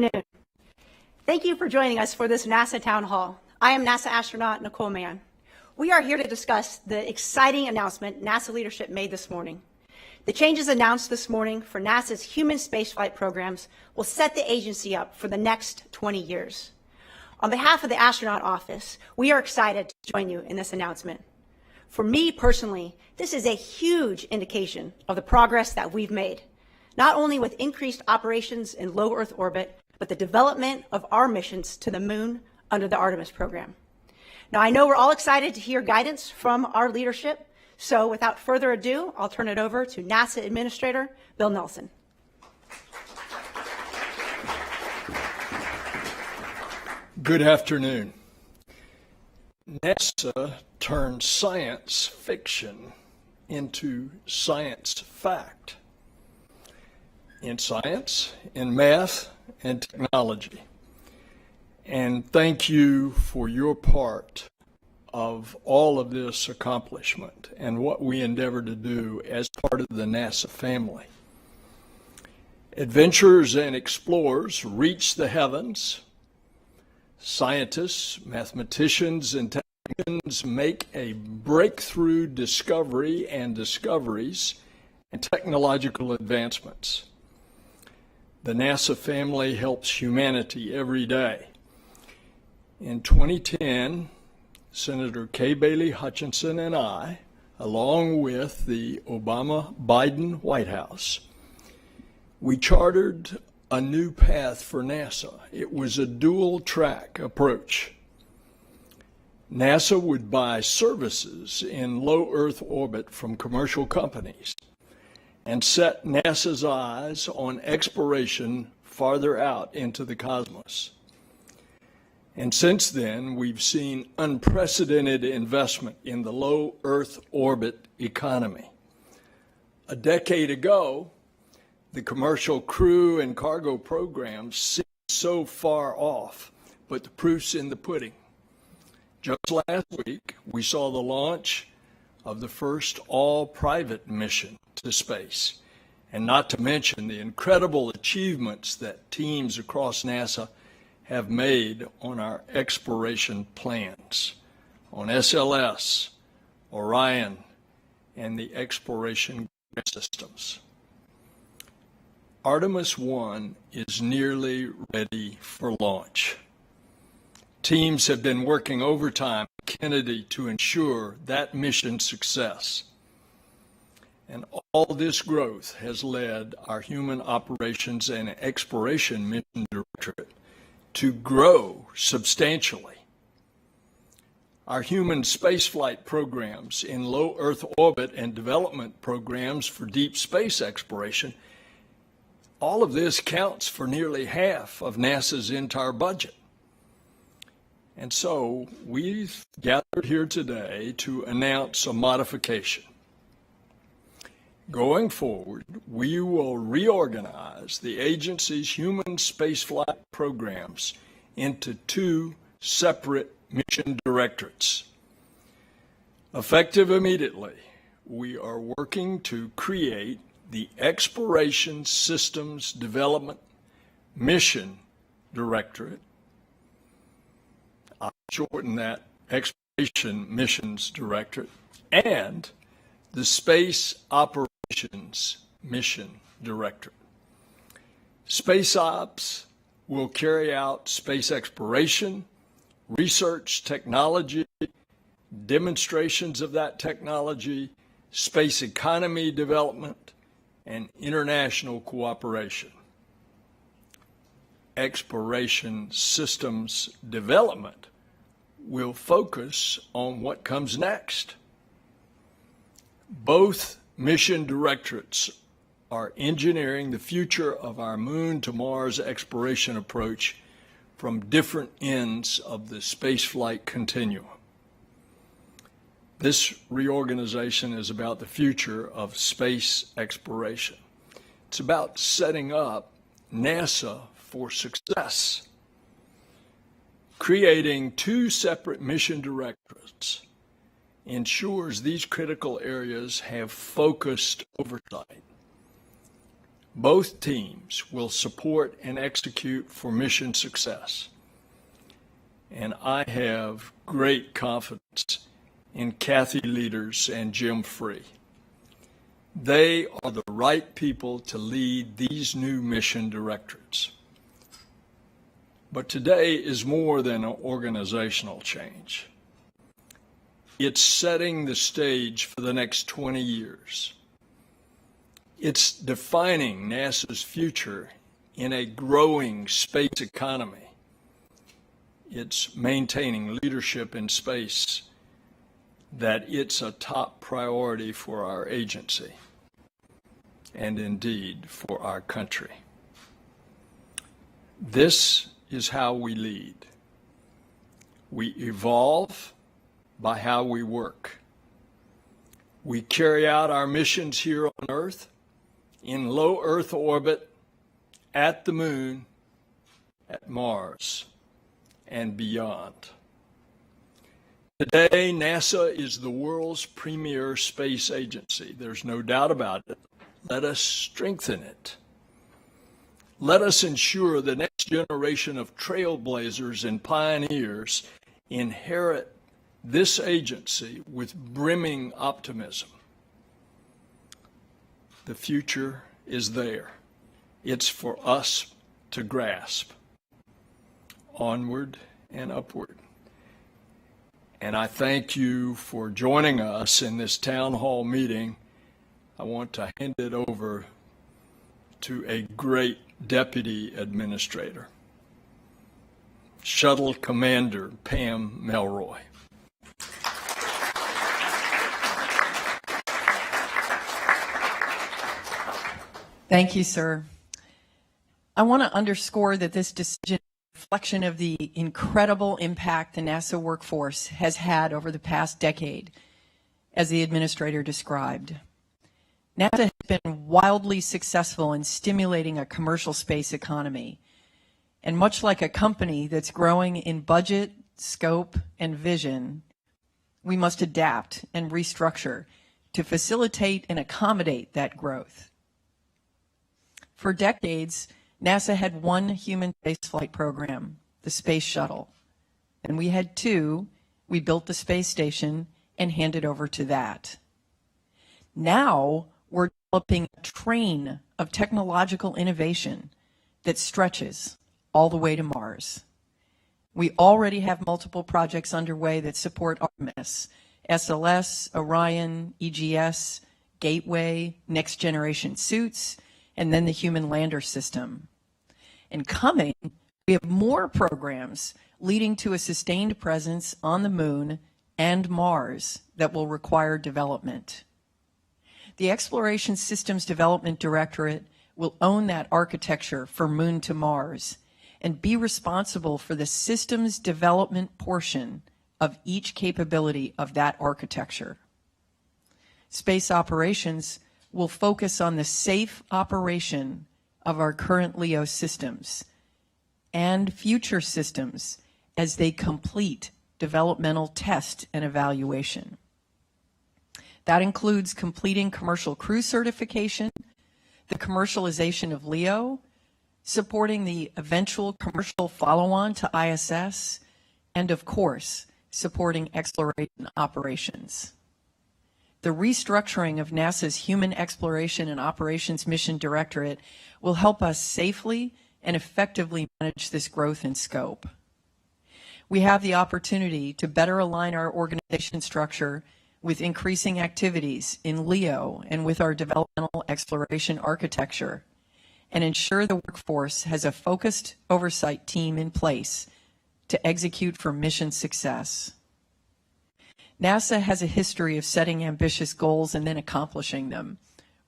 afternoon. Thank you for joining us for this NASA Town Hall. I am NASA astronaut Nicole Mann. We are here to discuss the exciting announcement NASA leadership made this morning. The changes announced this morning for NASA's human spaceflight programs will set the agency up for the next 20 years. On behalf of the Astronaut Office, we are excited to join you in this announcement. For me personally, this is a huge indication of the progress that we've made, not only with increased operations in low Earth orbit, but the development of our missions to the moon under the Artemis program. Now, I know we're all excited to hear guidance from our leadership, so without further ado, I'll turn it over to NASA Administrator Bill Nelson. Good afternoon. NASA turned science fiction into science fact. In science, in math, and technology. And thank you for your part of all of this accomplishment and what we endeavor to do as part of the NASA family. Adventurers and explorers reach the heavens. Scientists, mathematicians, and technicians make a breakthrough discovery and discoveries and technological advancements. The NASA family helps humanity every day. In 2010, Senator Kay Bailey Hutchinson and I, along with the Obama-Biden White House, we chartered a new path for NASA. It was a dual-track approach. NASA would buy services in low Earth orbit from commercial companies and set NASA's eyes on exploration farther out into the cosmos. And since then, we've seen unprecedented investment in the low Earth orbit economy. A decade ago, the commercial crew and cargo programs seemed so far off, but the proof's in the pudding. Just last week, we saw the launch of the first all-private mission to space, and not to mention the incredible achievements that teams across NASA have made on our exploration plans, on SLS, Orion, and the exploration systems. Artemis 1 is nearly ready for launch. Teams have been working overtime at Kennedy to ensure that mission's success. And all this growth has led our Human Operations and Exploration Mission Directorate to grow substantially. Our human spaceflight programs in low Earth orbit and development programs for deep space exploration, all of this counts for nearly half of NASA's entire budget. And so we've gathered here today to announce a modification. Going forward, we will reorganize the agency's human spaceflight programs into two separate mission directorates. Effective immediately, we are working to create the Exploration Systems Development Mission Directorate. I'll shorten that, Exploration Missions Directorate, and the Space Operations Mission Directorate. Space Ops will carry out space exploration, research technology, demonstrations of that technology, space economy development, and international cooperation. Exploration Systems Development will focus on what comes next. Both mission directorates are engineering the future of our Moon to Mars exploration approach from different ends of the spaceflight continuum. This reorganization is about the future of space exploration. It's about setting up NASA for success. Creating two separate mission directorates ensures these critical areas have focused oversight. Both teams will support and execute for mission success. And I have great confidence in Kathy Leaders and Jim Free. They are the right people to lead these new mission directorates. But today is more than an organizational change. It's setting the stage for the next 20 years. It's defining NASA's future in a growing space economy. It's maintaining leadership in space, that it's a top priority for our agency and indeed for our country. This is how we lead. We evolve by how we work. We carry out our missions here on Earth, in low Earth orbit, at the Moon, at Mars, and beyond. Today, NASA is the world's premier space agency. There's no doubt about it. Let us strengthen it. Let us ensure the next generation of trailblazers and pioneers inherit this agency with brimming optimism. The future is there. It's for us to grasp. Onward and upward. And I thank you for joining us in this town hall meeting. I want to hand it over to a great Deputy Administrator, Shuttle Commander Pam Melroy. Thank you, sir. I want to underscore that this decision reflection of the incredible impact the NASA workforce has had over the past decade, as the administrator described. NASA has been wildly successful in stimulating a commercial space economy. And much like a company that's growing in budget, scope, and vision, we must adapt and restructure to facilitate and accommodate that growth. For decades, NASA had one human spaceflight program, the Space Shuttle. And we had two. We built the space station and handed over to that. Now we're developing a train of technological innovation that stretches all the way to Mars. We already have multiple projects underway that support Artemis, SLS, Orion, EGS, Gateway, next generation suits, and then the human lander system. And coming, we have more programs leading to a sustained presence on the Moon and Mars that will require development. The Exploration Systems Development Directorate will own that architecture for Moon to Mars and be responsible for the systems development portion of each capability of that architecture. Space operations will focus on the safe operation of our current LEO systems and future systems as they complete developmental test and evaluation. That includes completing commercial crew certification, the commercialization of LEO, supporting the eventual commercial follow-on to ISS, and of course, supporting exploration operations. The restructuring of NASA's Human Exploration and Operations Mission Directorate will help us safely and effectively manage this growth in scope. We have the opportunity to better align our organization structure with increasing activities in LEO and with our developmental exploration architecture, and ensure the workforce has a focused oversight team in place to execute for mission success. NASA has a history of setting ambitious goals and then accomplishing them,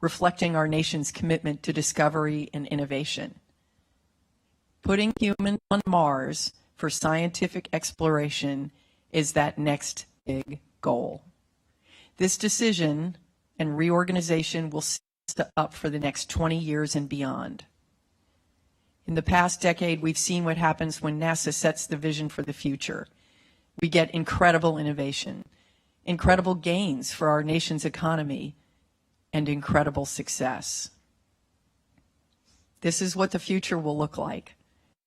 reflecting our nation's commitment to discovery and innovation. Putting humans on Mars for scientific exploration is that next big goal. This decision and reorganization will set us up for the next 20 years and beyond. In the past decade, we've seen what happens when NASA sets the vision for the future. We get incredible innovation, incredible gains for our nation's economy, and incredible success. this is what the future will look like.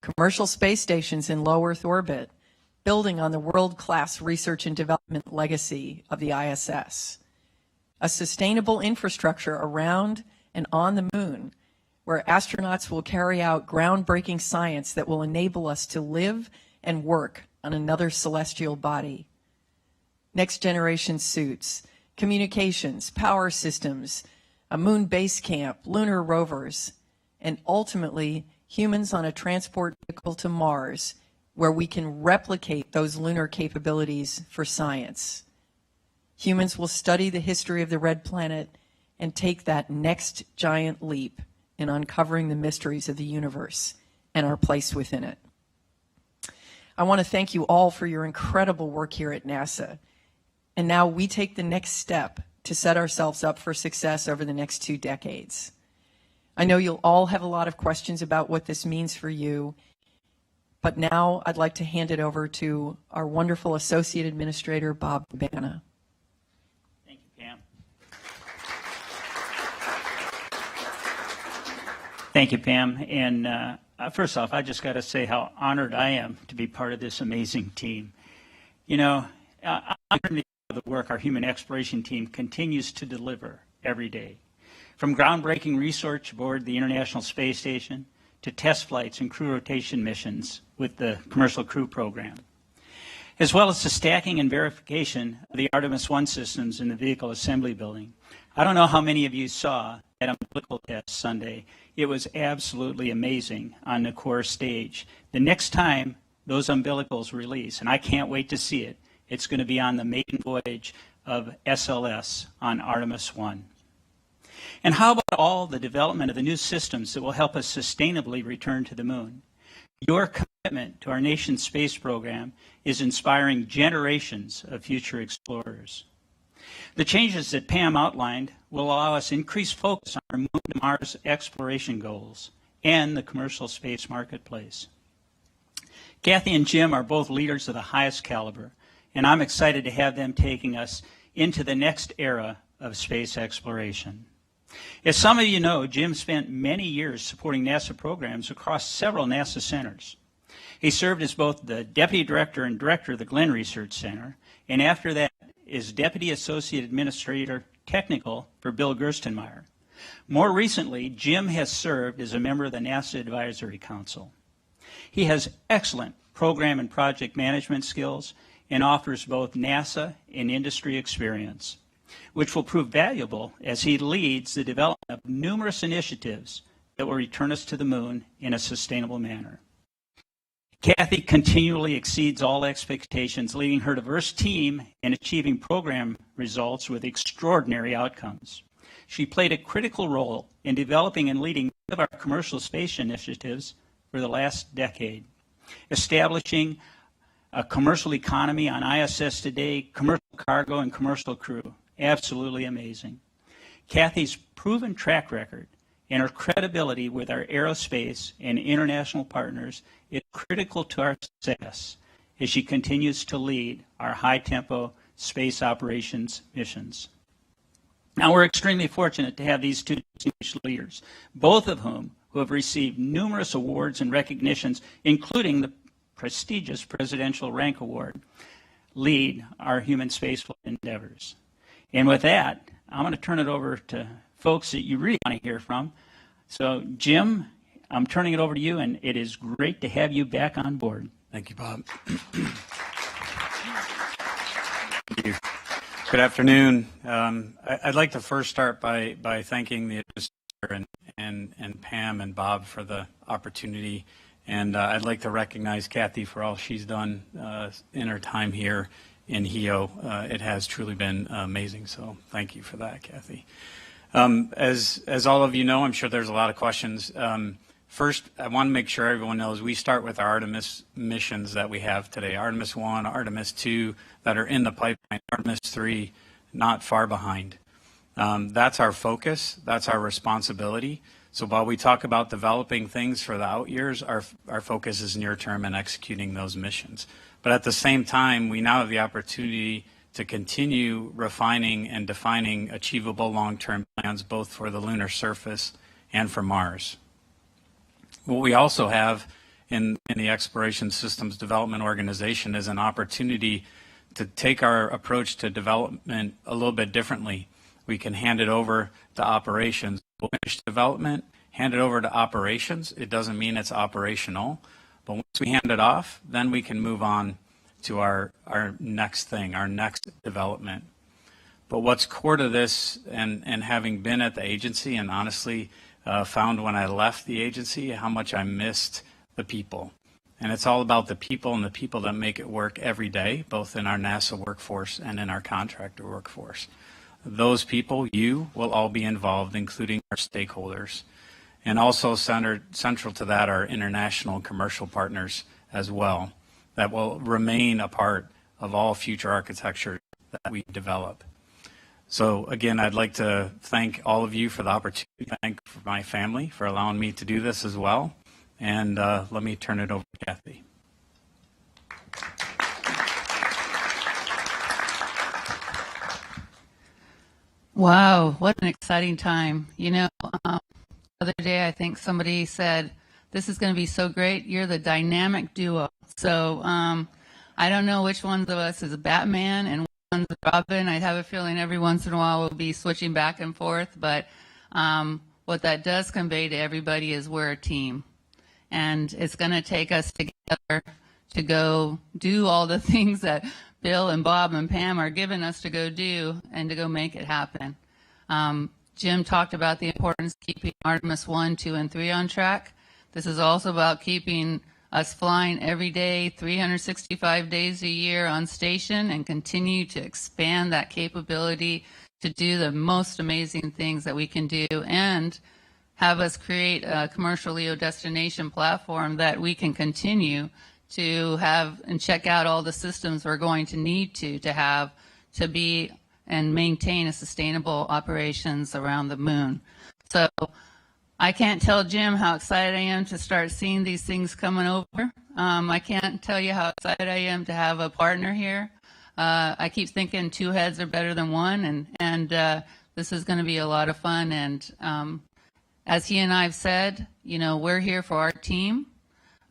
Commercial space stations in low Earth orbit, building on the world-class research and development legacy of the ISS. A sustainable infrastructure around and on the moon, where astronauts will carry out groundbreaking science that will enable us to live and work on another celestial body. Next generation suits, communications, power systems, a moon base camp, lunar rovers, and ultimately humans on a transport vehicle to Mars, where we can replicate those lunar capabilities for science. Humans will study the history of the red planet and take that next giant leap in uncovering the mysteries of the universe and our place within it. I want to thank you all for your incredible work here at NASA. And now we take the next step to set ourselves up for success over the next 2 decades. I know you'll all have a lot of questions about what this means for you, but now I'd like to hand it over to our wonderful Associate Administrator, Bob Cabana. Thank you, Pam. Thank you, Pam. And first off, I just got to say how honored I am to be part of this amazing team. You know, I'm proud of the work our human exploration team continues to deliver every day. From groundbreaking research aboard the International Space Station to test flights and crew rotation missions with the Commercial Crew Program, as well as the stacking and verification of the Artemis I systems in the Vehicle Assembly Building. I don't know how many of you saw that umbilical test Sunday. It was absolutely amazing on the core stage. The next time those umbilicals release, and I can't wait to see it, it's going to be on the maiden voyage of SLS on Artemis I. And how about all the development of the new systems that will help us sustainably return to the moon? Your commitment to our nation's space program is inspiring generations of future explorers. The changes that Pam outlined will allow us increased focus on our Moon to Mars exploration goals and the commercial space marketplace. Kathy and Jim are both leaders of the highest caliber, and I'm excited to have them taking us into the next era of space exploration. As some of you know, Jim spent many years supporting NASA programs across several NASA centers. He served as both the Deputy Director and Director of the Glenn Research Center, and after that is Deputy Associate Administrator Technical for Bill Gerstenmaier. More recently, Jim has served as a member of the NASA Advisory Council. He has excellent program and project management skills and offers both NASA and industry experience, which will prove valuable as he leads the development of numerous initiatives that will return us to the moon in a sustainable manner. Kathy continually exceeds all expectations, leading her diverse team and achieving program results with extraordinary outcomes. She played a critical role in developing and leading one of our commercial space initiatives for the last decade, establishing a commercial economy on ISS today, commercial cargo and commercial crew. Absolutely amazing. Kathy's proven track record and her credibility with our aerospace and international partners is critical to our success as she continues to lead our high-tempo space operations missions. Now, we're extremely fortunate to have these two distinguished leaders, both of whom who have received numerous awards and recognitions, including the prestigious Presidential Rank Award, lead our human spaceflight endeavors. And with that, I'm going to turn it over to folks that you really want to hear from. So, Jim, I'm turning it over to you, and it is great to have you back on board. Thank you, Bob. Thank you. Good afternoon. I'd like to first start by thanking the administrator and Pam and Bob for the opportunity. And I'd like to recognize Kathy for all she's done in her time here in HEO. It has truly been amazing, so thank you for that, Kathy. As all of you know, I'm sure there's a lot of questions. First, I want to make sure everyone knows we start with our Artemis missions that we have today. Artemis 1, Artemis 2 that are in the pipeline, Artemis 3 not far behind. That's our focus, that's our responsibility. So while we talk about developing things for the out years, our focus is near term and executing those missions. But at the same time, we now have the opportunity to continue refining and defining achievable long-term plans both for the lunar surface and for Mars. What we also have in the Exploration Systems Development Organization is an opportunity to take our approach to development a little bit differently. We can hand it over to operations. We'll finish development, hand it over to operations. It doesn't mean it's operational, but once we hand it off, then we can move on to our next thing, our next development. But what's core to this, and having been at the agency and honestly found when I left the agency how much I missed the people. And it's all about the people and the people that make it work every day, both in our NASA workforce and in our contractor workforce. Those people, you, will all be involved, including our stakeholders. And also central to that are international commercial partners as well, that will remain a part of all future architecture that we develop. So again, I'd like to thank all of you for the opportunity, thank my family for allowing me to do this as well. And let me turn it over to Kathy. Wow, what an exciting time. You know, the other day I think somebody said, this is going to be so great, you're the dynamic duo. So I don't know which one of us is a Batman and which one's a Robin. I have a feeling every once in a while we'll be switching back and forth, but what that does convey to everybody is we're a team. And it's going to take us together to go do all the things that Bill and Bob and Pam are giving us to go do and to go make it happen. Jim talked about the importance of keeping Artemis 1, 2, and 3 on track. This is also about keeping us flying every day, 365 days a year on station, and continue to expand that capability to do the most amazing things that we can do, and have us create a commercial LEO destination platform that we can continue to have and check out all the systems we're going to need to have to be and maintain a sustainable operations around the moon. So I can't tell Jim how excited I am to start seeing these things coming over. I can't tell you how excited I am to have a partner here. I keep thinking 2 heads are better than 1, and this is going to be a lot of fun. And as he and I have said, you know, we're here for our team.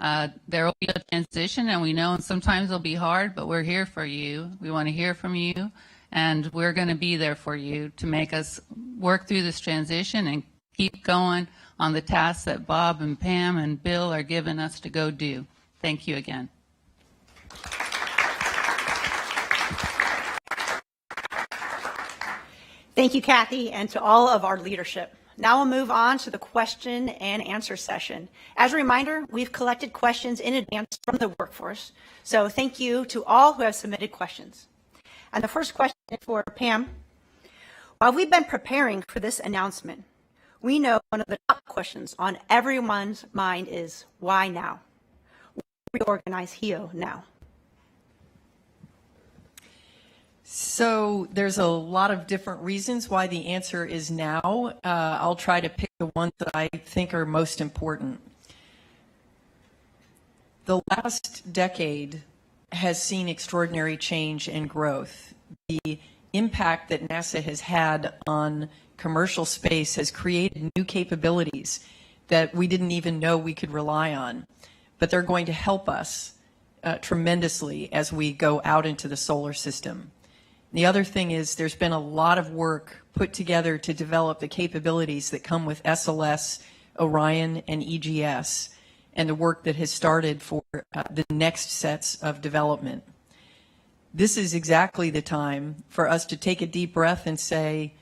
There will be a transition, and we know sometimes it'll be hard, but we're here for you. We want to hear from you, and we're going to be there for you to make us work through this transition and keep going on the tasks that Bob and Pam and Bill are giving us to go do. Thank you again. Thank you, Kathy, and to all of our leadership. Now we'll move on to the question and answer session. As a reminder, we've collected questions in advance from the workforce, so thank you to all who have submitted questions. And the first question is for Pam. While we've been preparing for this announcement, we know one of the top questions on everyone's mind is, why now? Why reorganize HEO now? So there's a lot of different reasons why the answer is now. I'll try to pick the ones that I think are most important. The last decade has seen extraordinary change and growth. The impact that NASA has had on commercial space has created new capabilities that we didn't even know we could rely on, but they're going to help us tremendously as we go out into the solar system. The other thing is there's been a lot of work put together to develop the capabilities that come with SLS, Orion, and EGS, and the work that has started for the next sets of development. This is exactly the time for us to take a deep breath and say,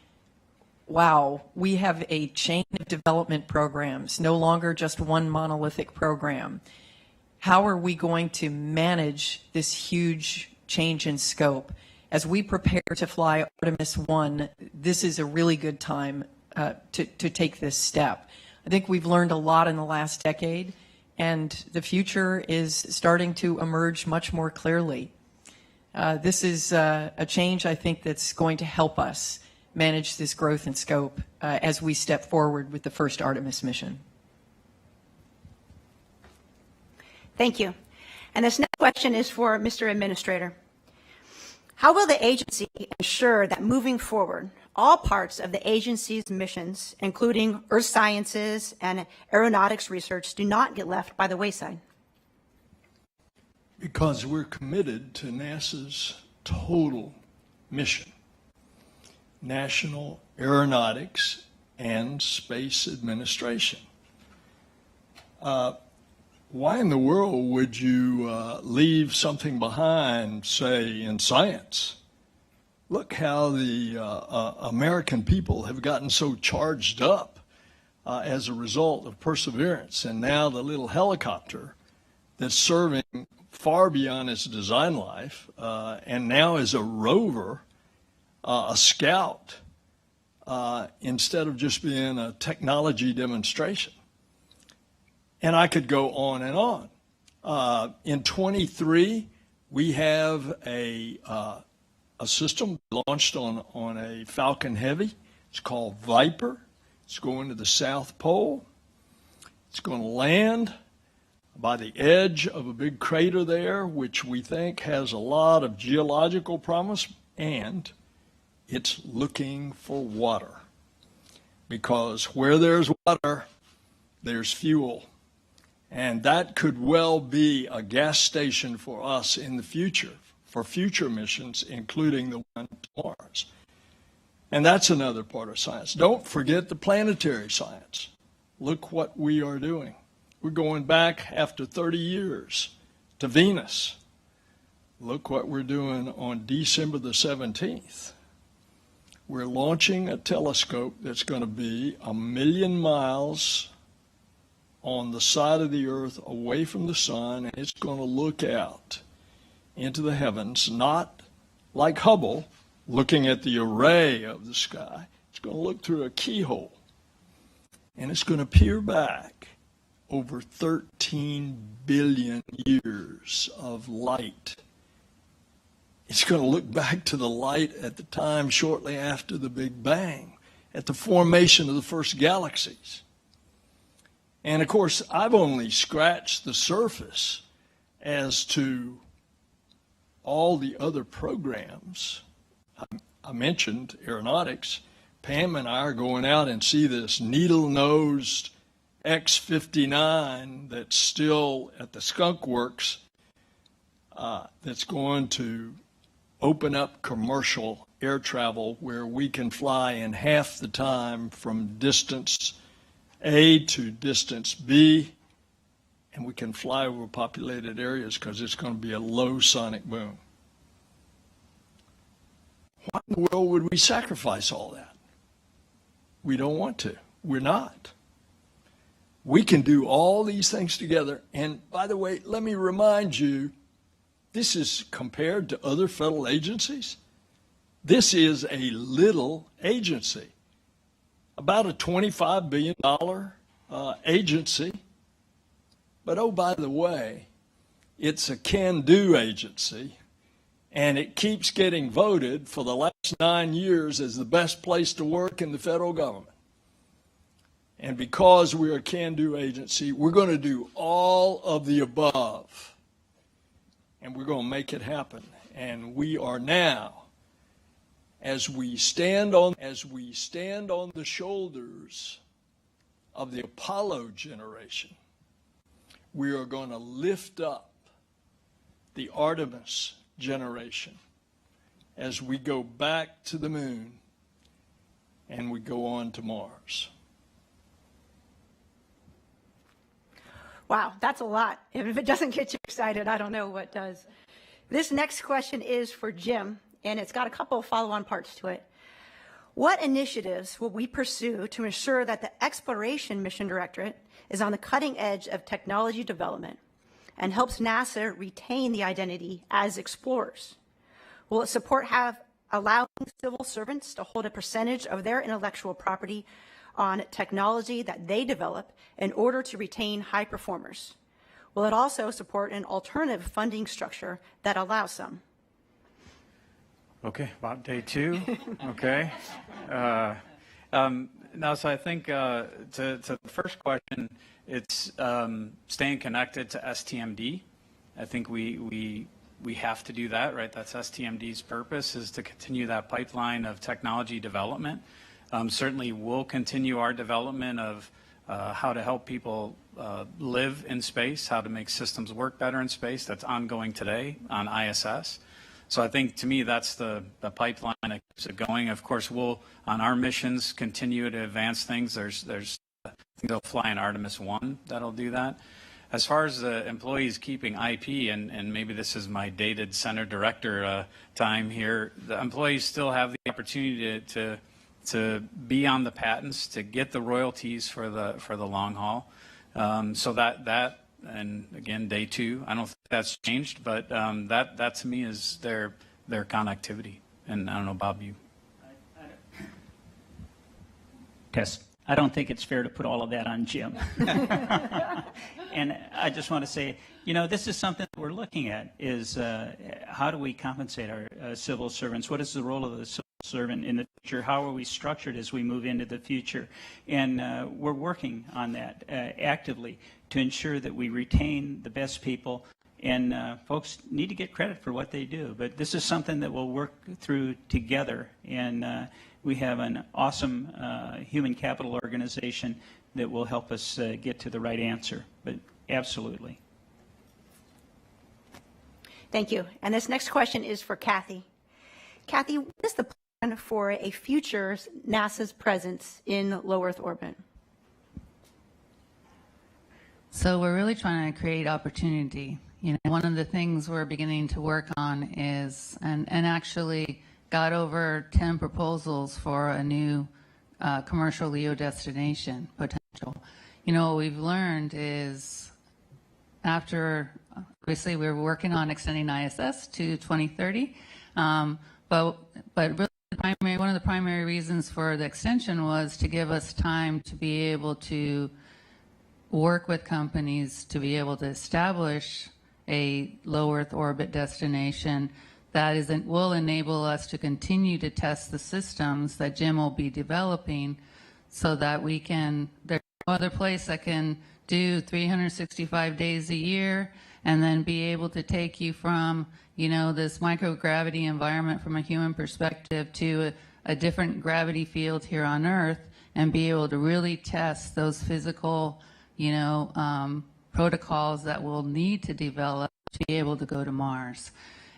wow, we have a chain of development programs, no longer just one monolithic program. How are we going to manage this huge change in scope? As we prepare to fly Artemis 1, this is a really good time to take this step. I think we've learned a lot in the last decade, and the future is starting to emerge much more clearly. This is a change, I think, that's going to help us manage this growth and scope as we step forward with the first Artemis mission. Thank you. And this next question is for Mr. Administrator. How will the agency ensure that moving forward, all parts of the agency's missions, including earth sciences and aeronautics research, do not get left by the wayside? Because we're committed to NASA's total mission, National Aeronautics and Space Administration. Why in the world would you leave something behind, say, in science? Look how the American people have gotten so charged up as a result of perseverance, and now the little helicopter that's serving far beyond its design life, and now is a rover, a scout, instead of just being a technology demonstration. And I could go on and on. In 23, we have a system launched on a Falcon Heavy. It's called Viper. It's going to the South Pole. It's going to land by the edge of a big crater there, which we think has a lot of geological promise, and it's looking for water. Because where there's water, there's fuel. And that could well be a gas station for us in the future, for future missions, including the one to Mars. And that's another part of science. Don't forget the planetary science. Look what we are doing. We're going back after 30 years to Venus. Look what we're doing on December the 17th. We're launching a telescope that's going to be 1 million miles on the side of the Earth away from the sun, and it's going to look out into the heavens, not like Hubble, looking at the array of the sky. It's going to look through a keyhole, and it's going to peer back over 13 billion years of light. It's going to look back to the light at the time shortly after the Big Bang, at the formation of the first galaxies. And of course, I've only scratched the surface as to all the other programs. I mentioned aeronautics. Pam and I are going out and see this needle-nosed X-59 that's still at the Skunk Works, that's going to open up commercial air travel where we can fly in half the time from distance A to distance B, and we can fly over populated areas because it's going to be a low sonic boom. Why in the world would we sacrifice all that? We don't want to. We're not. We can do all these things together. And by the way, let me remind you, this is compared to other federal agencies. This is a little agency, about a $25 billion agency. But oh, by the way, it's a can-do agency, and it keeps getting voted for the last 9 years as the best place to work in the federal government. And because we're a can-do agency, we're going to do all of the above, and we're going to make it happen. And we are now, as we stand on the shoulders of the Apollo generation, we are going to lift up the Artemis generation as we go back to the moon and we go on to Mars. Wow, that's a lot. If it doesn't get you excited, I don't know what does. This next question is for Jim, and it's got a couple of follow-on parts to it. What initiatives will we pursue to ensure that the Exploration Mission Directorate is on the cutting edge of technology development and helps NASA retain the identity as explorers? Will it support allowing civil servants to hold a percentage of their intellectual property on technology that they develop in order to retain high performers? Will it also support an alternative funding structure that allows some? Okay, about day two. Okay. Now, so I think to the first question, it's staying connected to STMD. I think we we have to do that, right? That's STMD's purpose, is to continue that pipeline of technology development. Certainly we'll continue our development of how to help people live in space, how to make systems work better in space. That's ongoing today on ISS. So I think, to me, that's the pipeline that keeps it going. Of course, we'll, on our missions, continue to advance things. There's things that'll fly in Artemis 1 that'll do that. As far as the employees keeping IP, and maybe this is my dated center director time here, the employees still have the opportunity to be on the patents, to get the royalties for the long haul. So that and again, day 2, I don't think that's changed, but that to me is their connectivity. And I don't know, Bob, you. Test. I don't think it's fair to put all of that on Jim. And I just want to say, this is something that we're looking at, is how do we compensate our civil servants? What is the role of the civil servant in the future? How are we structured as we move into the future? And we're working on that actively to ensure that we retain the best people. And folks need to get credit for what they do. But this is something that we'll work through together. And we have an awesome human capital organization that will help us get to the right answer. But absolutely. Thank you. And this next question is for Kathy. Kathy, what is the plan for a future NASA's presence in low Earth orbit? So we're really trying to create opportunity. One of the things we're beginning to work on is, and actually got over 10 proposals for a new commercial LEO destination potential. What we've learned is, after, obviously we're working on extending ISS to 2030, but really one of the primary reasons for the extension was to give us time to be able to work with companies to be able to establish a low Earth orbit destination that will enable us to continue to test the systems that Jim will be developing, so that we can, there's no other place that can do 365 days a year and then be able to take you from, this microgravity environment from a human perspective to a different gravity field here on Earth, and be able to really test those physical, protocols that we'll need to develop to be able to go to Mars.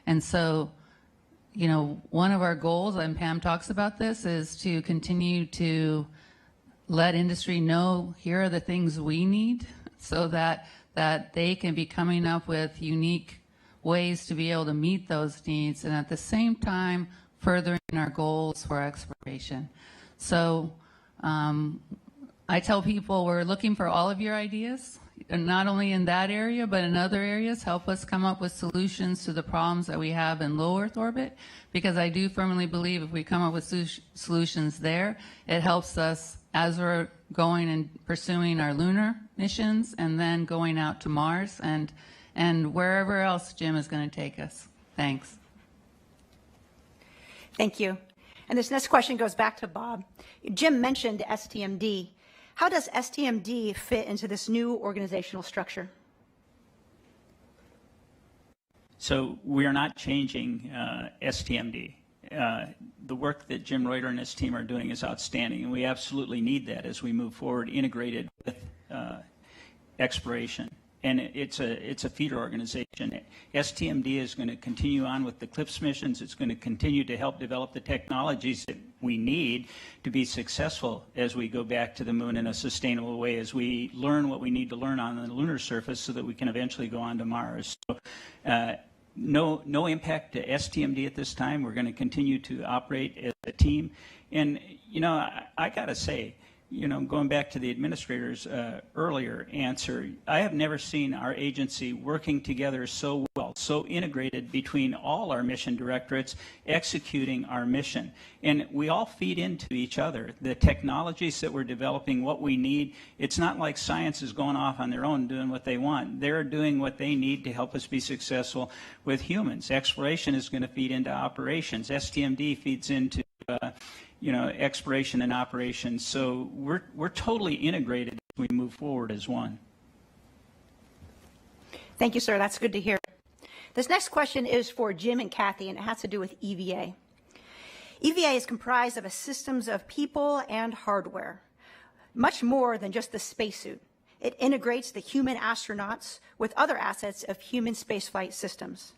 And so, one of our goals, and Pam talks about this, is to continue to let industry know, here are the things we need, so that they can be coming up with unique ways to be able to meet those needs, and at the same time furthering our goals for exploration. So I tell people we're looking for all of your ideas, and not only in that area, but in other areas. Help us come up with solutions to the problems that we have in low Earth orbit, because I do firmly believe if we come up with solutions there, it helps us as we're going and pursuing our lunar missions, and then going out to Mars and wherever else Jim is going to take us. Thanks. Thank you. And this next question goes back to Bob. Jim mentioned STMD. How does STMD fit into this new organizational structure? So we are not changing STMD. The work that Jim Reuter and his team are doing is outstanding, and we absolutely need that as we move forward, integrated with exploration. And it's a feeder organization. STMD is going to continue on with the CLIPS missions. It's going to continue to help develop the technologies that we need to be successful as we go back to the moon in a sustainable way, as we learn what we need to learn on the lunar surface so that we can eventually go on to Mars. So, no impact to STMD at this time. We're going to continue to operate as a team. And, I got to say, going back to the administrator's earlier answer, I have never seen our agency working together so well, so integrated between all our mission directorates executing our mission. And we all feed into each other. The technologies that we're developing, what we need, it's not like science is going off on their own doing what they want. They're doing what they need to help us be successful with humans. Exploration is going to feed into operations. STMD feeds into exploration and operations. So we're totally integrated as we move forward as one. Thank you, sir. That's good to hear. This next question is for Jim and Kathy, and it has to do with EVA. EVA is comprised of a systems of people and hardware, much more than just the spacesuit. It integrates the human astronauts with other assets of human spaceflight systems.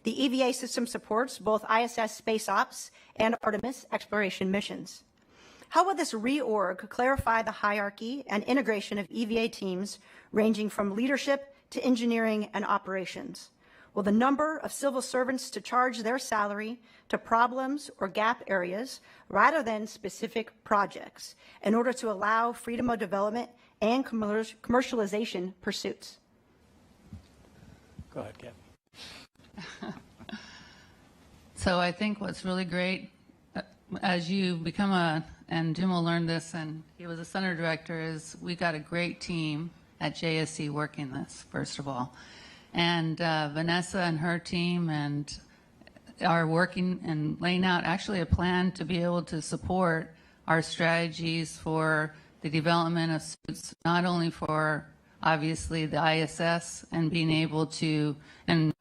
The EVA system supports both ISS space ops and Artemis exploration missions. How will this reorg clarify the hierarchy and integration of EVA teams ranging from leadership to engineering and operations? Will the number of civil servants to charge their salary to problems or gap areas rather than specific projects in order to allow freedom of development and commercialization pursuits? Go ahead, Kathy. So I think what's really great, as you become and Jim will learn this, and he was a center director, is we got a great team at JSC working this, first of all. And Vanessa and her team are working and laying out actually a plan to be able to support our strategies for the development of suits, not only for obviously the ISS and being able to, and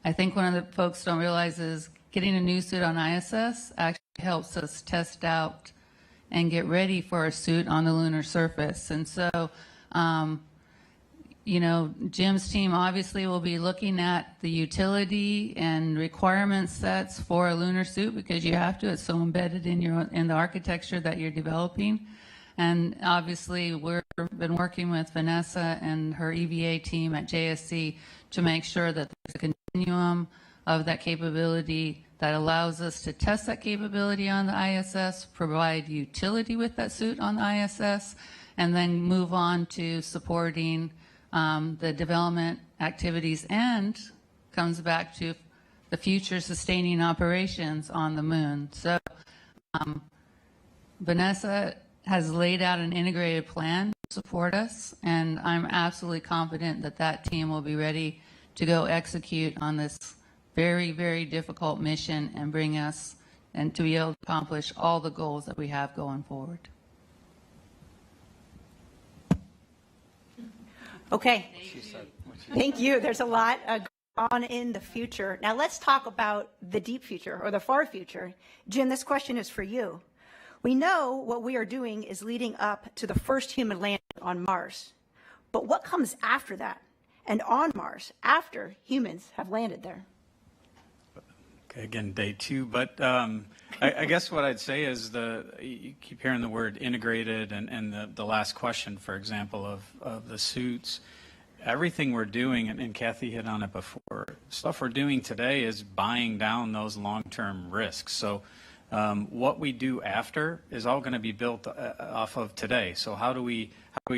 I think one of the folks don't realize is getting a new suit on ISS actually helps us test out and get ready for a suit on the lunar surface. And so, you know, Jim's team obviously will be looking at the utility and requirement sets for a lunar suit because you have to. It's so embedded in the architecture that you're developing. And obviously, we've been working with Vanessa and her EVA team at JSC to make sure that there's a continuum of that capability that allows us to test that capability on the ISS, provide utility with that suit on the ISS, and then move on to supporting the development activities, and comes back to the future sustaining operations on the moon. So Vanessa has laid out an integrated plan to support us, and I'm absolutely confident that that team will be ready to go execute on this very, very difficult mission and bring us and to be able to accomplish all the goals that we have going forward. Okay. Thank you. There's a lot going on in the future. Now let's talk about the deep future or the far future. Jim, this question is for you. We know what we are doing is leading up to the first human landing on Mars. But what comes after that and on Mars after humans have landed there? Okay, again, day two. But I guess what I'd say is you keep hearing the word integrated and the last question, for example, of the suits. Everything we're doing, and Kathy hit on it before, stuff we're doing today is buying down those long-term risks. So what we do after is all going to be built off of today. So how do we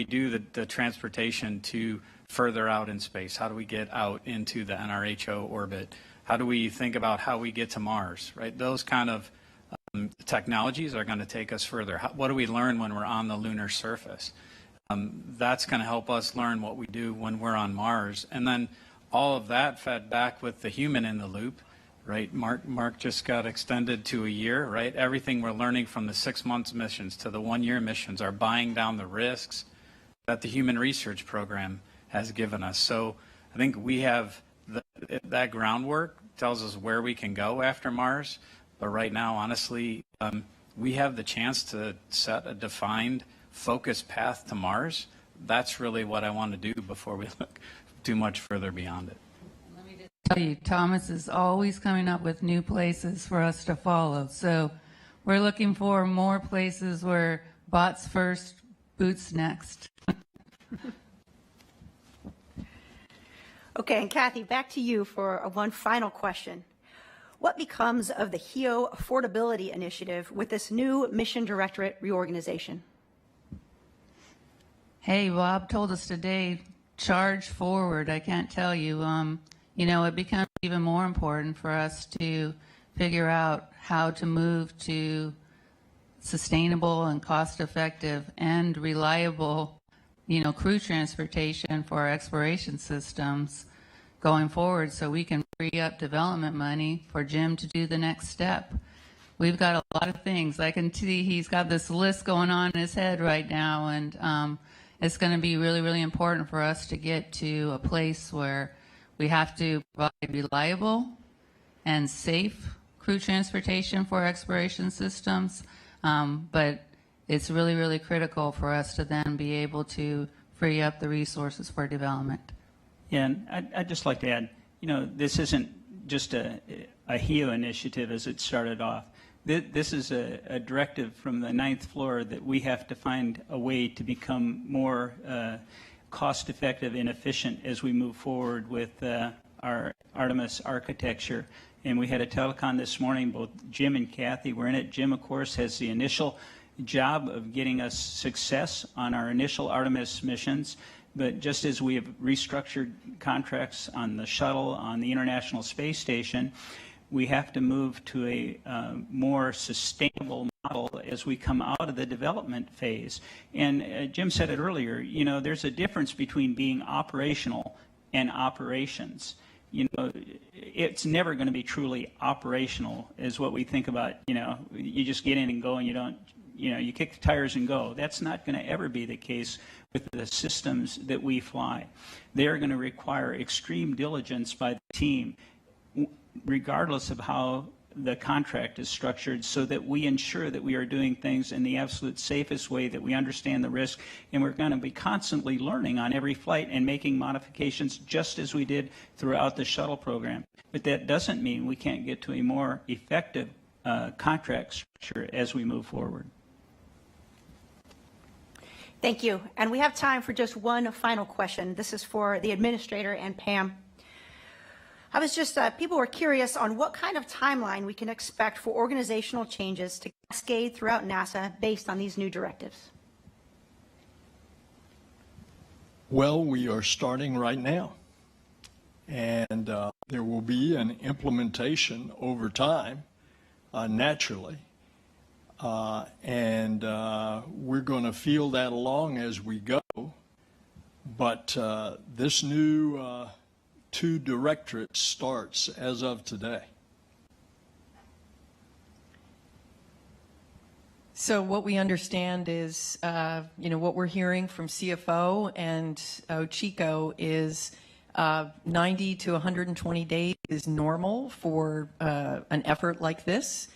do the transportation to further out in space? How do we get out into the NRHO orbit? How do we think about how we get to Mars, right? Those kind of technologies are going to take us further. What do we learn when we're on the lunar surface? That's going to help us learn what we do when we're on Mars. And then all of that fed back with the human in the loop, right? Mark just got extended to a year, right? Everything we're learning from the 6 months missions to the 1 year missions are buying down the risks that the human research program has given us. So I think we have that groundwork tells us where we can go after Mars. But right now, honestly, we have the chance to set a defined, focused path to Mars. That's really what I want to do before we look too much further beyond it. Let me just tell you, Thomas is always coming up with new places for us to follow. So we're looking for more places where bots first, boots next. Okay, and Kathy, back to you for one final question. What becomes of the HEO Affordability Initiative with this new Mission Directorate reorganization? Hey, Bob told us today, charge forward. I can't tell you. You know, it becomes even more important for us to figure out how to move to sustainable and cost-effective and reliable, you know, crew transportation for our exploration systems going forward, so we can free up development money for Jim to do the next step. We've got a lot of things. I can see he's got this list going on in his head right now, and it's going to be really, really important for us to get to a place where We have to provide reliable and safe crew transportation for exploration systems, but it's really, really critical for us to then be able to free up the resources for development. Yeah, and I'd just like to add, this isn't just a HEO initiative as it started off. This is a directive from the 9th floor that we have to find a way to become more cost-effective and efficient as we move forward with our Artemis architecture. And we had a telecon this morning. Both Jim and Kathy were in it. Jim, of course, has the initial job of getting us success on our initial Artemis missions. But just as we have restructured contracts on the shuttle, on the International Space Station, we have to move to a more sustainable model as we come out of the development phase. And Jim said it earlier, there's a difference between being operational and operations. It's never going to be truly operational is what we think about. You just get in and go and you don't, you kick the tires and go. That's not going to ever be the case with the systems that we fly. They are going to require extreme diligence by the team, regardless of how the contract is structured, so that we ensure that we are doing things in the absolute safest way, that we understand the risk, and we're going to be constantly learning on every flight and making modifications just as we did throughout the shuttle program. But that doesn't mean we can't get to a more effective contract structure as we move forward. Thank you. And we have time for just one final question. This is for the administrator and Pam. I was just, people were curious on what kind of timeline we can expect for organizational changes to cascade throughout NASA based on these new directives. Well, we are starting right now. And there will be an implementation over time, naturally. And we're going to feel that along as we go. But this new 2 directorates starts as of today. So what we understand is, what we're hearing from CFO and Chico is 90 to 120 days is normal for an effort like this.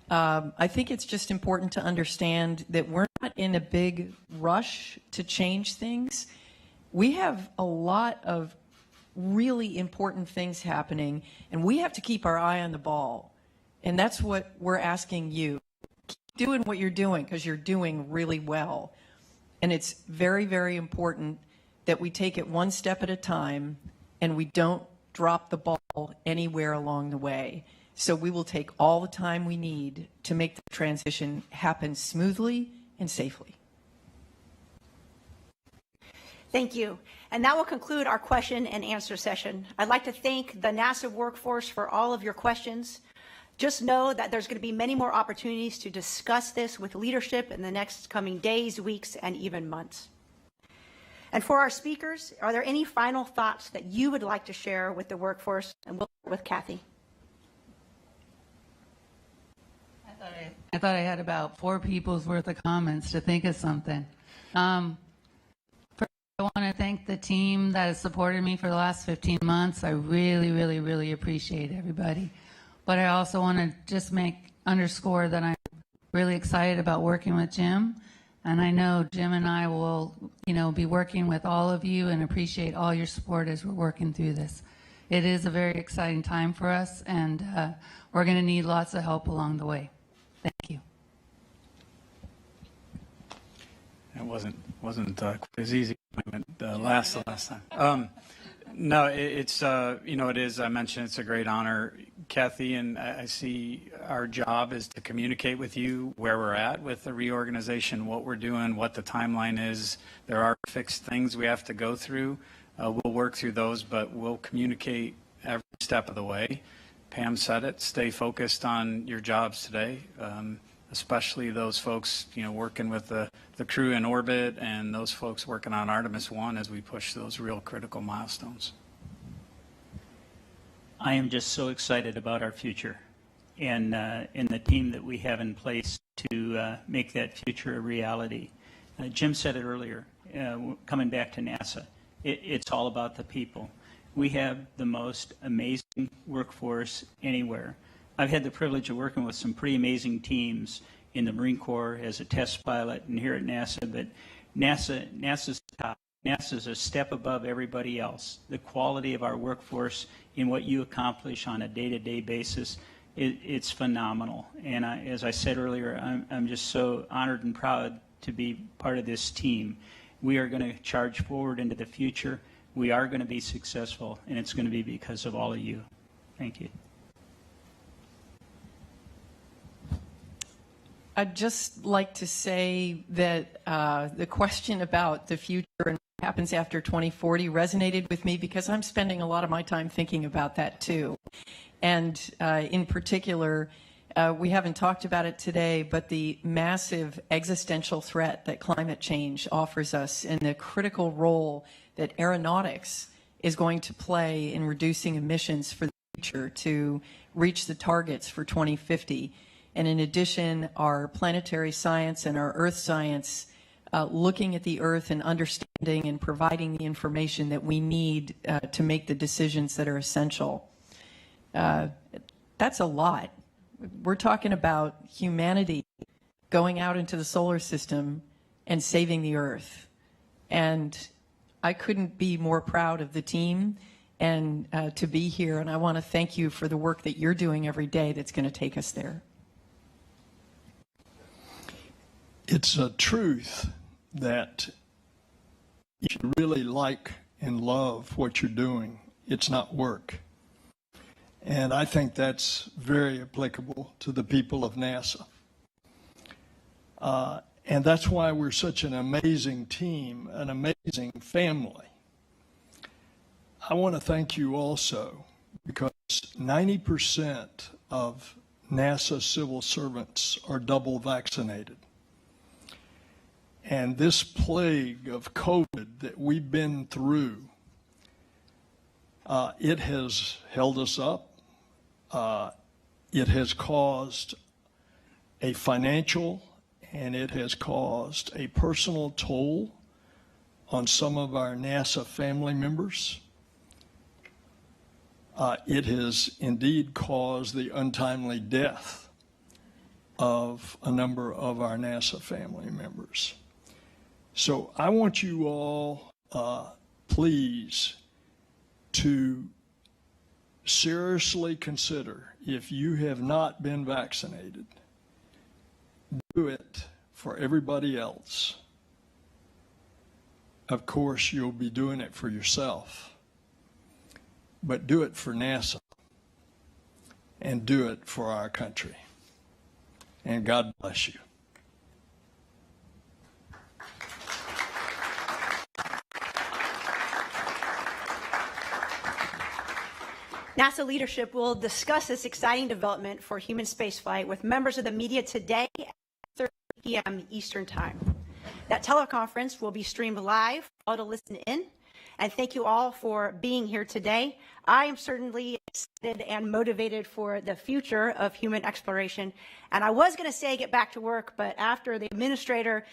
I think it's just important to understand that we're not in a big rush to change things. We have a lot of really important things happening, and we have to keep our eye on the ball. And that's what we're asking you. Keep doing what you're doing, because you're doing really well. And it's very, very important that we take it one step at a time and we don't drop the ball anywhere along the way. So we will take all the time we need to make the transition happen smoothly and safely. Thank you. And that will conclude our question and answer session. I'd like to thank the NASA workforce for all of your questions. Just know that there's going to be many more opportunities to discuss this with leadership in the next coming days, weeks, and even months. And for our speakers, are there any final thoughts that you would like to share with the workforce? And we'll start with Kathy. I thought I had about 4 people's worth of comments to think of something. First, I want to thank the team that has supported me for the last 15 months. I really, really, really appreciate everybody. But I also want to just underscore that I'm really excited about working with Jim. And I know Jim and I will, be working with all of you and appreciate all your support as we're working through this. It is a very exciting time for us, and we're going to need lots of help along the way. Thank you. It wasn't quite as easy as the last time. No, it's it is. I mentioned it's a great honor, Kathy, and I see our job is to communicate with you where we're at with the reorganization, what we're doing, what the timeline is. There are fixed things we have to go through. We'll work through those, but we'll communicate every step of the way. Pam said it, stay focused on your jobs today, especially those folks, working with the crew in orbit and those folks working on Artemis 1 as we push those real critical milestones. I am just so excited about our future and the team that we have in place to make that future a reality. Jim said it earlier, coming back to NASA, it's all about the people. We have the most amazing workforce anywhere. I've had the privilege of working with some pretty amazing teams in the Marine Corps as a test pilot and here at NASA, but NASA's top. NASA's a step above everybody else. The quality of our workforce in what you accomplish on a day-to-day basis, it's phenomenal. And as I said earlier, I'm just so honored and proud to be part of this team. We are going to charge forward into the future. We are going to be successful, and it's going to be because of all of you. Thank you. I'd just like to say that the question about the future and what happens after 2040 resonated with me because I'm spending a lot of my time thinking about that too. And in particular, we haven't talked about it today, but the massive existential threat that climate change offers us and the critical role that aeronautics is going to play in reducing emissions for the future to reach the targets for 2050. And in addition, our planetary science and our earth science, looking at the earth and understanding and providing the information that we need to make the decisions that are essential. That's a lot. We're talking about humanity going out into the solar system and saving the earth. And I couldn't be more proud of the team and to be here. And I want to thank you for the work that you're doing every day that's going to take us there. It's a truth that if you really like and love what you're doing, it's not work. And I think that's very applicable to the people of NASA. And that's why we're such an amazing team, an amazing family. I want to thank you also because 90% of NASA civil servants are double vaccinated. And this plague of COVID that we've been through, it has held us up. It has caused a financial and it has caused a personal toll on some of our NASA family members. It has indeed caused the untimely death of a number of our NASA family members. So I want you all, please, to seriously consider, if you have not been vaccinated, do it for everybody else. Of course, you'll be doing it for yourself, but do it for NASA and do it for our country. And God bless you. NASA leadership will discuss this exciting development for human spaceflight with members of the media today at 3 p.m. Eastern Time. That teleconference will be streamed live for all to listen in. And thank you all for being here today. I am certainly excited and motivated for the future of human exploration. And I was going to say get back to work, but after the administrator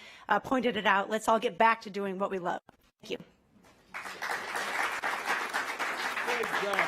pointed it out, let's all get back to doing what we love. Thank you. Great job.